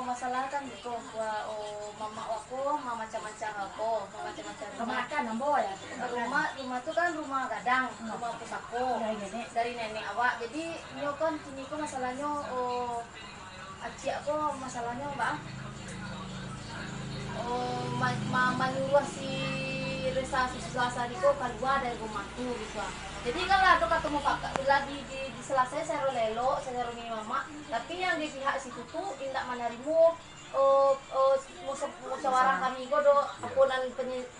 masalah kan gitu mama aku macam-macam Kemakan ambo ya. rumah tuh kan rumah gadang rumah pusako dari nenek awak jadi nyo kan kini ko masalahnya aci aku masalahnya bang menyuruh si Resa Selasa diko keluar dari rumah tuh gitu. Jadi kalau ada ketemu kakak lagi di Selasa saya lelo saya ini mama tapi yang di pihak situ tuh tidak menerima musyawarah kami do aku dan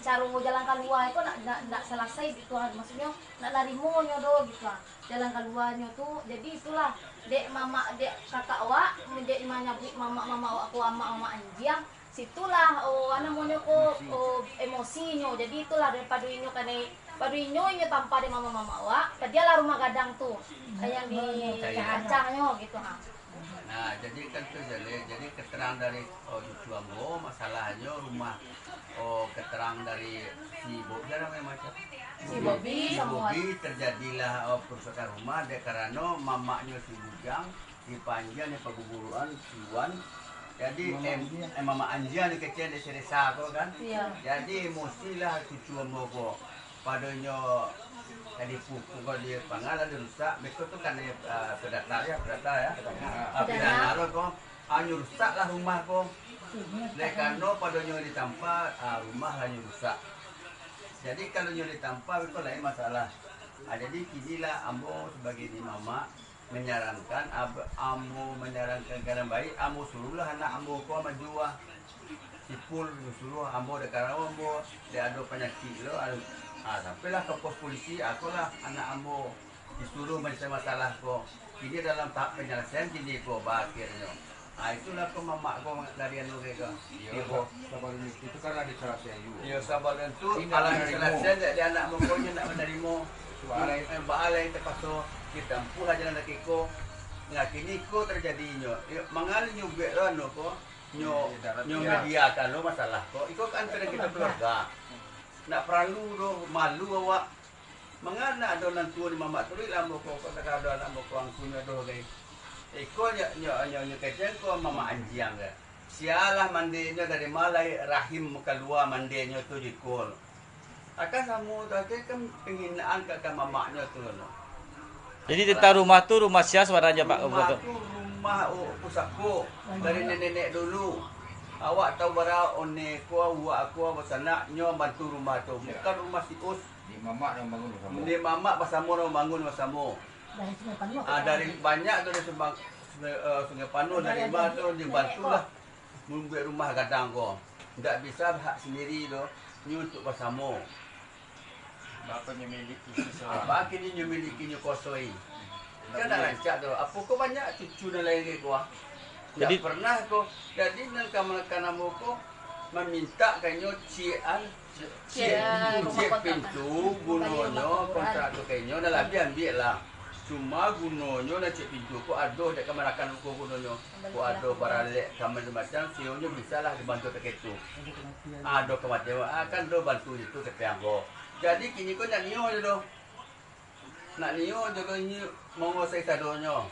cara jalan keluar itu nak selesai gitu maksudnya nak narimo nyodo gitu lah jalan keluarnya tuh jadi itulah dek mama dek kakak awak dek nyabut mama aku mama anjing situlah namanya emosinya jadi itulah daripada inyo kane padu inyo tanpa de mama awak dia lah rumah gadang tuh yang di kancahnya gitu ha. Nah, jadi kan tuh jadi keterangan dari cucu ambo masalahnya rumah keterangan dari si Bobi namanya macam si Bobi terjadilah perusakan rumah karena mamanya si Bujang dipanjang ya peguguruan Siwan jadi mama Anjia ni kecil di Seresa kan iya. Jadi mestilah cucu ambo ko padanya tadi pupuk kalau dia pangalan dia rusak, mereka tu kan pendata ya, pendata kok, rusak lah rumah kok. Lekano pada nyuri tanpa rumah hanya rusak. Jadi kalau nyuri tanpa itu lain masalah. Jadi kinilah ambo sebagai di mama menyarankan, ambo menyarankan karena baik, ambo suruhlah anak ambo kau menjual. Sipul suruh ambo dekat ambo dia ada penyakit lo. Sampailah ke pos polisi, akulah anak ambo disuruh menyelesaikan masalah ko. Kini dalam tahap penyelesaian kini ko akhirnya. Itulah ke mamak ko dari anu ke. Iya, sabar itu kan ada selesai juga. Iya, sabar itu kalau selesai dia anak ambo nya nak menerima balai terpaso kita ampuh jalan laki ko. Nah, kini ko terjadinya. Mangal nyuge anu ko. Nyo mediakan lo masalah ko. Iko kan kadang kita keluarga. Nak perlu do malu awak. Mangana ada orang tua di mama tu lah moko kata ada anak moko angkunya do gay. Iko nyo kecen ko mama anjiang ke. Sialah mandenya dari malai rahim keluar mandenya tu dikol. Akan samu tadi kan penghinaan ke mamanya tu no. Jadi tentang rumah tu rumah siapa sebenarnya Pak? Rumah tu rumah pusako dari nenek dulu. Awak tahu bara one ko awak aku basana nyo bantu rumah tu. Bukan rumah si Us. Di mamak yang bangun bersama. Di mamak bersama orang bangun bersama. Dari banyak tu dari Sungai Panu dari mana tu dibantulah membuat rumah gadang ko. Tak bisa hak sendiri tu ni untuk bersama. Bapaknya miliki sesuatu. Apa kini nyo miliki nyo kosoi. Kan dah rancak tu. Apa ko banyak cucu dan lain ke ko. Jadi pernah ko jadi nang kamu ko meminta kanyo cian pintu gunonyo kontrak tu kanyo dah lebih ambil lah cuma gunonyo nak cek pintu ko aduh dek kamerakan ko gunonyo ko aduh baralek kamar macam sionyo bisa lah dibantu tek itu aduh kematian akan do bantu itu kepiang ko jadi kini ko nak nio je do nak nio jogo ni mongosai sadonyo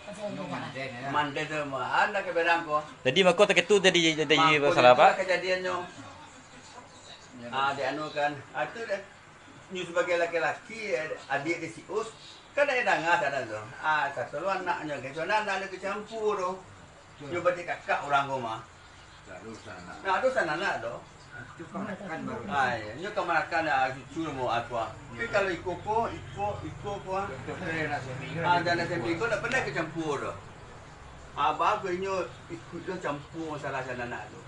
mande tu mah anda ke berang ko Jadi mako tak itu jadi masalah apa? Kejadiannya dia anu kan itu dah ni sebagai laki-laki adik di si Us kan ada dangas ada tu satu lu anaknya ke sana anak dia kecampur tu nyoba dia kakak orang rumah nah tu sana anak tu Itu kan baru. ya nyo kamarakan cucu mo atwa tapi kalau iko ko ada nasi iko tak pernah kecampur tu bagus nyo ikut campur masalah sana anak tu.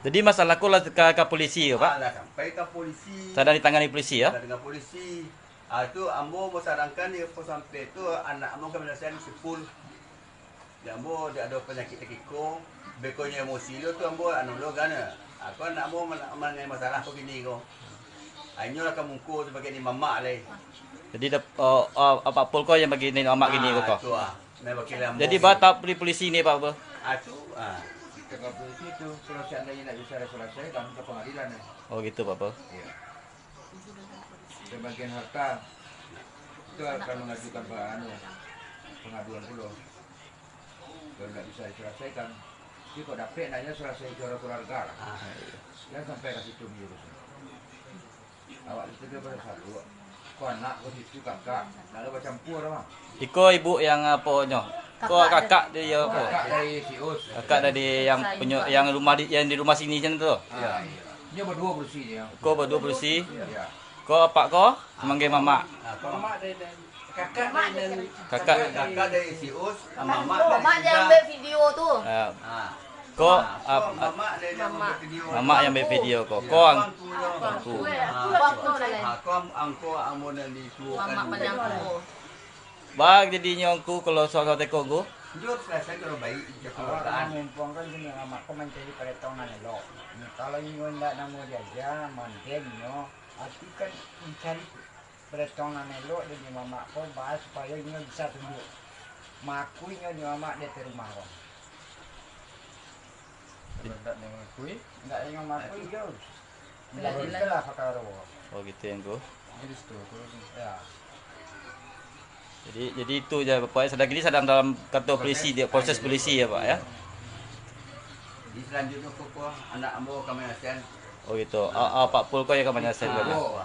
Jadi masalah ko lah ke polisi ya Pak? Lah sampai ke polisi. Sudah ditangani polisi ya? Dengan polisi. Itu ambo mau sarankan dia pos sampai itu anak ambo kan menyelesaikan sipul. Dia ambo dia ada penyakit tekiko, bekonya emosi lo tu ambo anu lo kan. Aku anak ambo mengenai masalah begini ko. Ainyo lah kamu sebagai ni mamak leh. Jadi apa pol ko yang bagi ni mamak gini ko. Jadi batap polisi ni Pak apa? Tengah polisi itu kalau seandainya tidak bisa diselesaikan ke pengadilan ya. Oh gitu Pak apa? Iya. Sebagian harta itu akan mengajukan pengaduan dulu. Kalau tidak bisa diselesaikan Tapi kok dapet nanya selesai juara keluarga lah. Ah, Jangan sampai ke situ virus. Awak itu dia pada satu. Kau anak, kau situ kakak, nak ada campur lah. Iko ibu yang apa nyo? Ko kakak dia apa? Kakak dari si Us. Kakak dari yang yang di rumah sini kan tu. Iya. Dia berdua bersih dia. Ko berdua bersih. Iya. Ko apa ko? Manggil mama. kakak dari Kakak dari si Us, mama Mak dari yang Sida. ambil video tuh. ah, Ah. ko Mama dari yang buat video. mama yang ambil video ko. Ko Angku. Waktu jalan. Aku angku amun di tu Mama penyangku. Bag jadi nyongku kalau soal teko go. Jujur selesai kalau baik je Kalau keluargaan. mumpung kan sini amak ko mencari perhitungan lo. Kalau nyo ndak namo jaja manten nyo, arti kan mencari perhitungan lo dari mama ko bahas supaya nyo bisa tunjuk. Makui nyo mama de rumah ko. Tidak mengakui. Ndak nyo makui yo. Ndak Ndak jelas. lah pakaro. Oh gitu yang go. Jadi itu. Ya. Jadi itu aja Bapak. Sedang ini sedang dalam kantor polisi dia proses polisi ya Pak ya. Di selanjutnya kok anak ambo kami asian. Oh gitu. Pak Pul ko yang kemana saya Oh,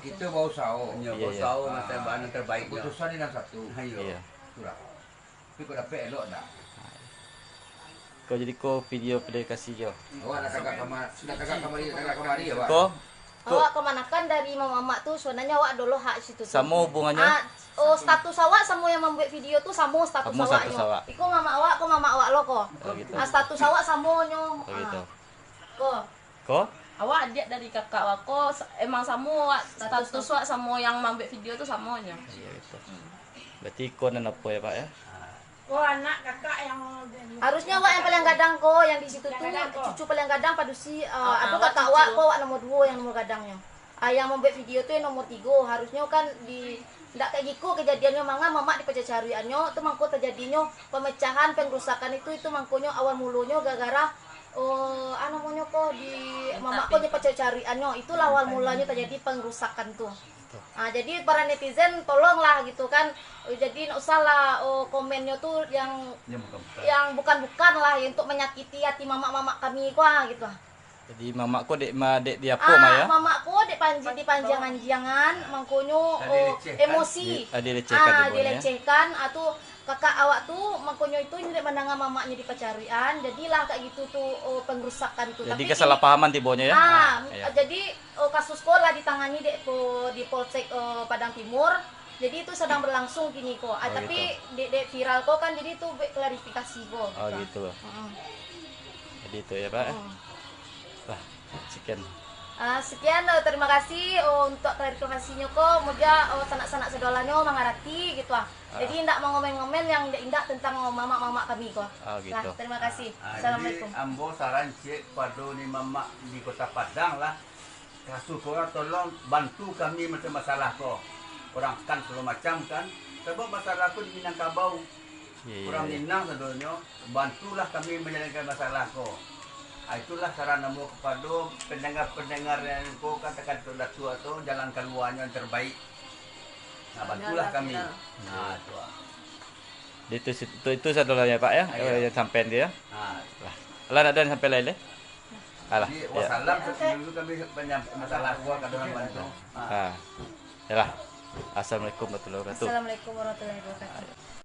kita bawa sao. Punya Iya, iya. bosau masa bahan yang terbaik dah. Keputusan ini yang satu. Ayo. Iya. Itulah. Tapi kau dapat elok tak? Kau jadi ko video pada kasih yo. Awak nak kakak kamari ya, Pak? Ko Awak kemanakan dari mama tuh sebenarnya awak dulu hak situ tuh. sama hubungannya? Status awak sama yang membuat video tuh sama status Sama awak. status awak. Iku mama awak, ko mama awak lo ko. Oh gitu. Status awak sama nyo. Oh gitu. Ko. Ko Awak adik dari kakak wako emang sama wak, status wak sama yang ambil video tuh samanya. iya gitu. Berarti ko nan apa ya Pak ya? Oh anak kakak yang Harusnya awak yang paling gadang ko, yang di situ tuh cucu paling gadang padusi aku kakak awak ko awak nomor 2 yang nomor gadangnya. Yang membuat video tuh yang nomor 3 harusnya kan di ndak kayak gitu kejadiannya mama di pecacariannya itu mangko terjadinya pemecahan pengrusakan itu mangkonya awal mulunya gara-gara namanya kok di mama kok pecacariannya itulah awal mulanya terjadi pengrusakan tuh. Jadi para netizen tolonglah gitu kan, jadi nggak usah lah komennya tuh yang bukan lah untuk menyakiti hati mama kami kok gitu. Jadi mama ko dek dia apa Maya? Mama ko di panjangan mangkonyo emosi. Dilecehkan Dilecehkan atau kakak awak tuh mangkonyo itu nyulik mendengar mamanya di pecarian, jadilah kayak gitu tuh pengrusakan tuh. Jadi kesalahpahaman tibonya ya? Iya. Jadi kasus sekolah ditangani di Polsek Padang Timur. Jadi itu sedang berlangsung gini kok. Tapi dek viral kok kan jadi itu klarifikasi kok. Oh gitu. Jadi itu ya Pak. Wah, sekian. Sekian terima kasih untuk klarifikasinya kok. Moga sanak-sanak sedolannya mengerti gitu Jadi tidak mau ngomen-ngomen yang indah tentang mama kami kok. Gitu. Nah, terima kasih. Jadi Assalamualaikum. ambo saran cek pada ni mama di Kota Padang lah. Kasus korang tolong bantu kami macam masalah ko. Orang kan segala macam kan. Sebab masalah ko di Minangkabau. Orang Minang sebenarnya bantulah kami menyelesaikan masalah ko. Itulah saran ambo kepada pendengar-pendengar yang ko katakan sudah tua tu jalan keluarnya yang terbaik. Nah, bantulah kami. Nah, itu. Itu satu lagi ya Pak ya, yang sampai dia. Nah, Lah ada yang sampai lain deh. Alah. jadi Ya. wassalam dulu kami penyampai masalah gua kadang bantu. Yalah. Assalamualaikum warahmatullahi wabarakatuh. Assalamualaikum warahmatullahi wabarakatuh.